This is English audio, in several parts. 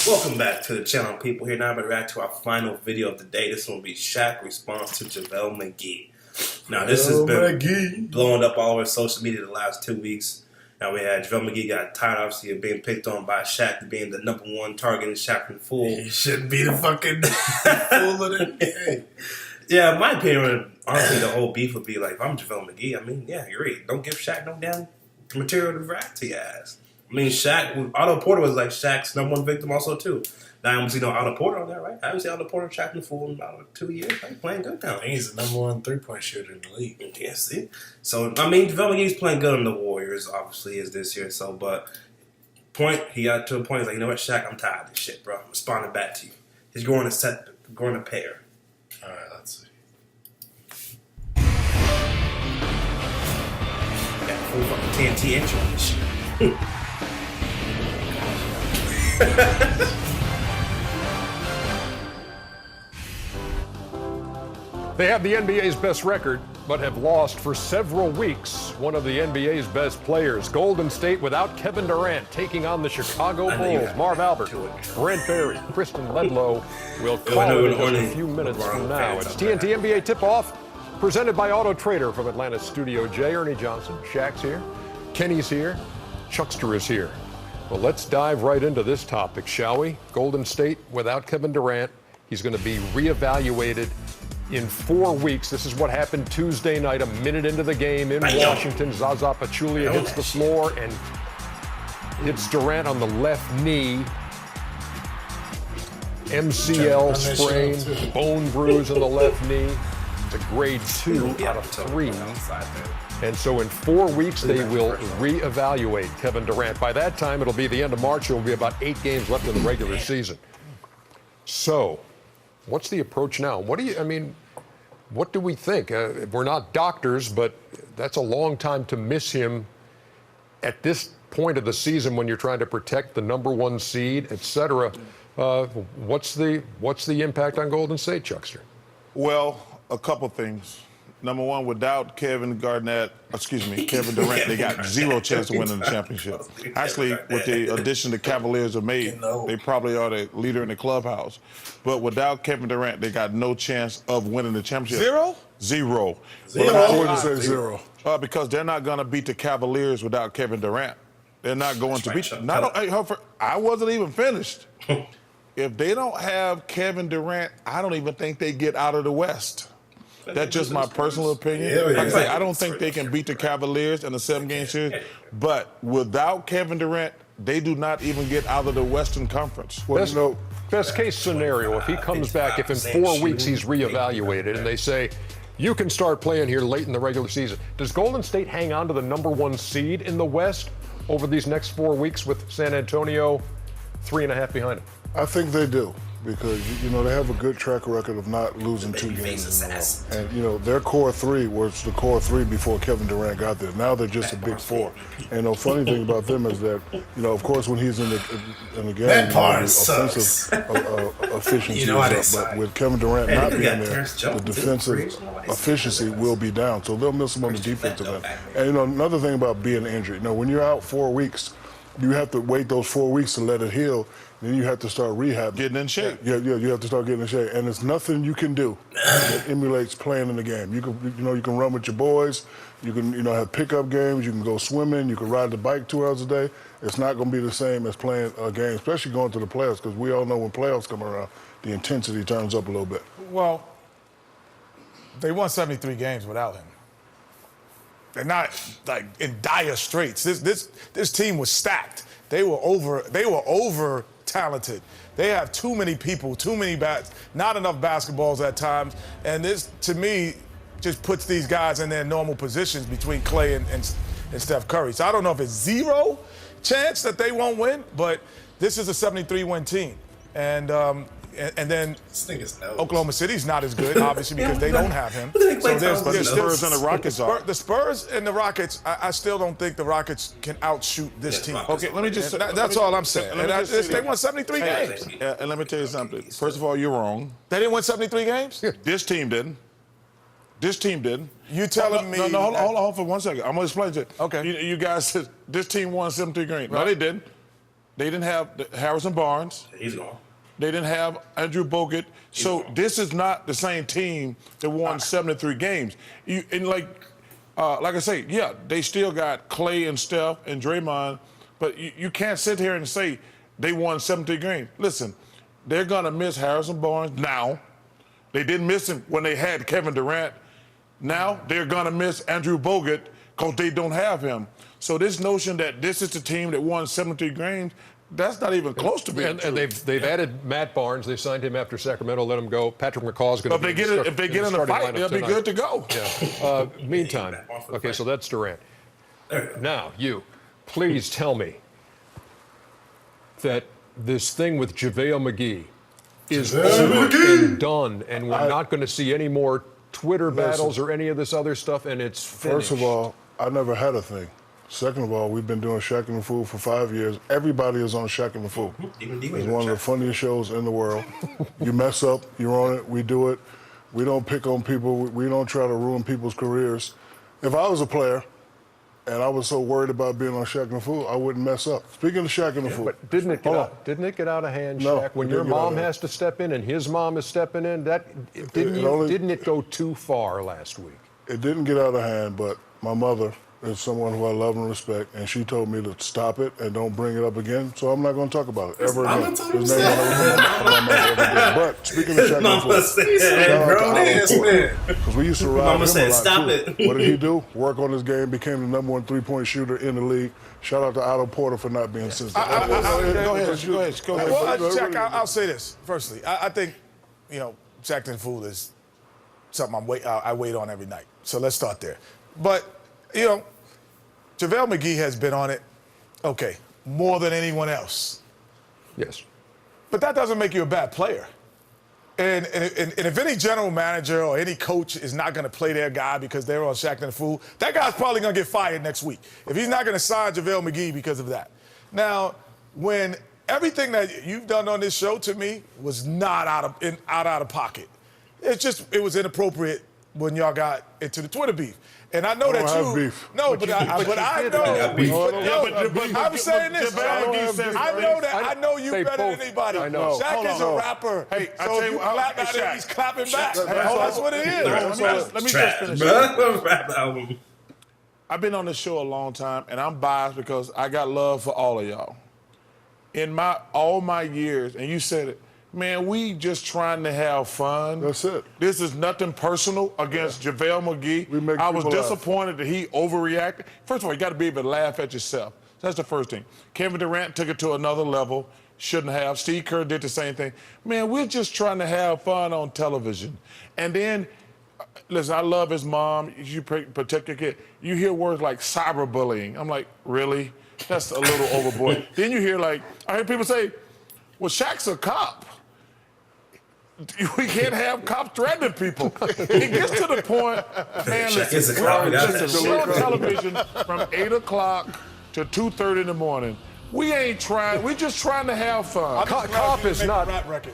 Welcome back to the channel, people. Here now, I'm going to react to our final video of the day. This one will be Shaq response to Javale McGee. Now, this has been blowing up all over social media the last 2 weeks. Now, we had Javale McGee got tired, obviously, of being picked on by Shaq, being the #1 target in Shaq from Fool. He shouldn't be the fucking fool of the NBA. Yeah, in my opinion, honestly, the whole beef would be like, if I'm Javale McGee, I mean, yeah, you're right. Don't give Shaq no damn material to react to your ass. I mean, Shaq, Otto Porter was like Shaq's #1 victim also, too. Now, I haven't seen no Otto Porter on that, right? I haven't seen Otto Porter Shaq the Fool in about 2 years. Right? Playing good now. He's the #1 3-point shooter in the league. Yeah, see? So, I mean, Javale McGee's playing good on the Warriors, obviously, is this year. So, but he got to a point, he's like, you know what, Shaq, I'm tired of this shit, bro. I'm responding back to you. He's going to pair. All right, let's see. Got full fucking TNT entry on this shit. They have the NBA's best record, but have lost for several weeks one of the NBA's best players. Golden State without Kevin Durant taking on the Chicago Bulls. Marv Albert, Brent Barry, Kristen Ledlow will call it in just a few minutes from now. It's TNT NBA Tip-Off, presented by Auto Trader from Atlanta Studio J. Ernie Johnson, Shaq's here, Kenny's here, Chuckster is here. Well, let's dive right into this topic, shall we? Golden State without Kevin Durant. He's going to be reevaluated in 4 weeks. This is what happened Tuesday night, a minute into the game in Washington. Zaza Pachulia hits the floor and hits Durant on the left knee. MCL sprain, bone bruise on the left knee. It's a grade 2 out of 3. And so in 4 weeks, they will reevaluate Kevin Durant. By that time, it'll be the end of March. There will be about 8 games left in the regular season. So what's the approach now? What do we think? We're not doctors, but that's a long time to miss him at this point of the season when you're trying to protect the #1 seed, etc. What's the impact on Golden State, Chuckster? Well, a couple things. Number one, without Kevin Durant, they got 0 chance of winning the championship. Actually, with the addition the Cavaliers have made, they probably are the leader in the clubhouse. But without Kevin Durant, they got no chance of winning the championship. Zero? Zero. I wouldn't say zero. Because they're not going to beat the Cavaliers without Kevin Durant. They're not going to beat them. I wasn't even finished. If they don't have Kevin Durant, I don't even think they get out of the West. That's just my personal opinion. Like I say, I don't think they can beat the Cavaliers in a 7-game series. But without Kevin Durant, they do not even get out of the Western Conference. Well, best case scenario, if he comes back, if in 4 weeks he's reevaluated and they say, you can start playing here late in the regular season, does Golden State hang on to the #1 seed in the West over these next 4 weeks with San Antonio 3.5 behind him? I think they do, because they have a good track record of not losing 2 games in a row. And their core 3 was the core 3 before Kevin Durant got there. Now they're just a big 4. And the funny thing about them is that, of course, when he's in the game, that part offensive efficiency is up. But with Kevin Durant not being there, the defensive efficiency will be down. So they'll miss him on the defensive end. And another thing about being injured, when you're out 4 weeks, you have to wait those 4 weeks to let it heal. Then you have to start rehab. Getting in shape. Yeah, you have to start getting in shape. And there's nothing you can do that emulates playing in the game. You can run with your boys. You can, have pickup games. You can go swimming. You can ride the bike 2 hours a day. It's not going to be the same as playing a game, especially going to the playoffs, because we all know when playoffs come around, the intensity turns up a little bit. Well, they won 73 games without him. They're not like in dire straits. This team was stacked. They were over talented. They have too many people, too many bats, not enough basketballs at times. And this, to me, just puts these guys in their normal positions between Clay and Steph Curry. So I don't know if it's 0 chance that they won't win, but this is a 73-win team. And then Oklahoma City's not as good, obviously, because they don't have him. So there's the Spurs and the Rockets are. The Spurs and the Rockets, I still don't think the Rockets can outshoot this team. Okay, let me just. That's all I'm saying. They won 73 games. And let me tell you something. First of all, you're wrong. They didn't win 73 games? This team didn't. This team didn't. You telling me? No, hold on for 1 second. I'm gonna explain to you. Okay. You guys said this team won 73 games. No, they didn't. They didn't have Harrison Barnes. He's gone. They didn't have Andrew Bogut. So this is not the same team that won 73 games. Like I say, yeah, they still got Clay and Steph and Draymond, but you can't sit here and say they won 73 games. Listen, they're going to miss Harrison Barnes now. They didn't miss him when they had Kevin Durant. Now they're going to miss Andrew Bogut because they don't have him. So this notion that this is the team that won 73 games, that's not even close to being true. And they've added Matt Barnes. They signed him after Sacramento, let him go. Patrick McCaw's going to be if they get in the fight, they'll be good to go. Yeah. Meantime, okay, so that's Durant. Now, you, please tell me that this thing with JaVale McGee is over and done, and we're not going to see any more Twitter battles or any of this other stuff, and it's finished. First of all, I never had a thing. Second of all, we've been doing Shaq and the Fool for 5 years. Everybody is on Shaq and the Fool. It's one of the funniest shows in the world. You mess up, you're on it, we do it. We don't pick on people. We don't try to ruin people's careers. If I was a player and I was so worried about being on Shaq and the Fool, I wouldn't mess up. Speaking of Shaq and the Fool. But didn't it get out of hand, No, Shaq? When it your didn't get out mom of hand. has to step in and his mom is stepping in, didn't it go too far last week? It didn't get out of hand, but my mother is someone who I love and respect, and she told me to stop it and don't bring it up again, so I'm not going to talk about it ever again. His name But speaking of Shaq and the Fool, because we used to ride him a lot stop too. it. What did he do? Work on his game, became the #1 3-point shooter in the league. Shout out to Otto Porter for not being sensitive. Go ahead. Well, Shaq, I'll say this. Firstly, I think, Shaq and the Fool is something I wait on every night. So let's start there. But, JaVale McGee has been on it, more than anyone else. Yes. But that doesn't make you a bad player. And if any general manager or any coach is not going to play their guy because they're on Shaq and the Fool, that guy's probably going to get fired next week if he's not going to sign JaVale McGee because of that. Now, when everything that you've done on this show to me was not out of pocket, it was inappropriate when y'all got into the Twitter beef. And I know that you beef. No, but I know. I'm saying this. I know you better than anybody. I know. Shaq is a rapper. Hey, I so tell you you what, clap at him, he's clapping back. That's what it is. Let me just finish. Rap album. I've been on this show a long time, and I'm biased because I got love for all of y'all. In all my years, and you said it, man, we just trying to have fun. That's it. This is nothing personal against JaVale McGee. I was disappointed that he overreacted. First of all, you got to be able to laugh at yourself. That's the first thing. Kevin Durant took it to another level. Shouldn't have. Steve Kerr did the same thing. Man, we're just trying to have fun on television. And then, listen, I love his mom. You protect your kid. You hear words like cyberbullying. I'm like, really? That's a little overboard. Then you hear I hear people say, well, Shaq's a cop. We can't have cops threatening people. It gets to the point, man, listen, we're on television from 8 o'clock to 2:30 in the morning. We ain't trying. We're just trying to have fun. Cop is not the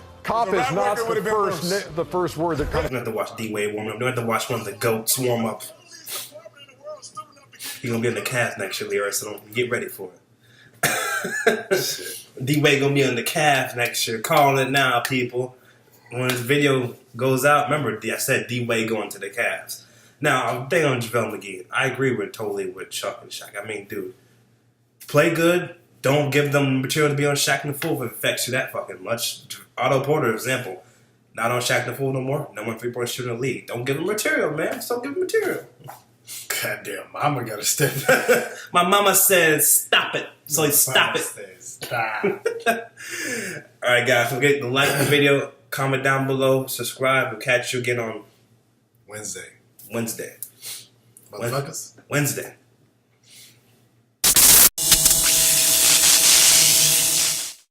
first word that comes. You don't have to watch D-Wade warm up. You don't have to watch one of the GOATs warm up. You're going to be in the Cavs next year, Leroy, so don't get ready for it. D-Wade going to be in the Cavs next year. Calling it now, people. When this video goes out, remember, I said D-Wade going to the Cavs. Now, I'm thinking on JaVale McGee. I agree totally with Chuck and Shaq. I mean, dude, play good. Don't give them material to be on Shaq and the Fool if it affects you that fucking much. Otto Porter, example. Not on Shaq and the Fool no more. No more 3-point shooter in the league. Don't give him material, man. Just don't give him material. Goddamn, mama got to step. My mama said, stop it. So stop it. Stop. All right, guys. Don't forget to like the video. Comment down below. Subscribe. We'll catch you again on Wednesday. Wednesday. Motherfuckers. Wednesday.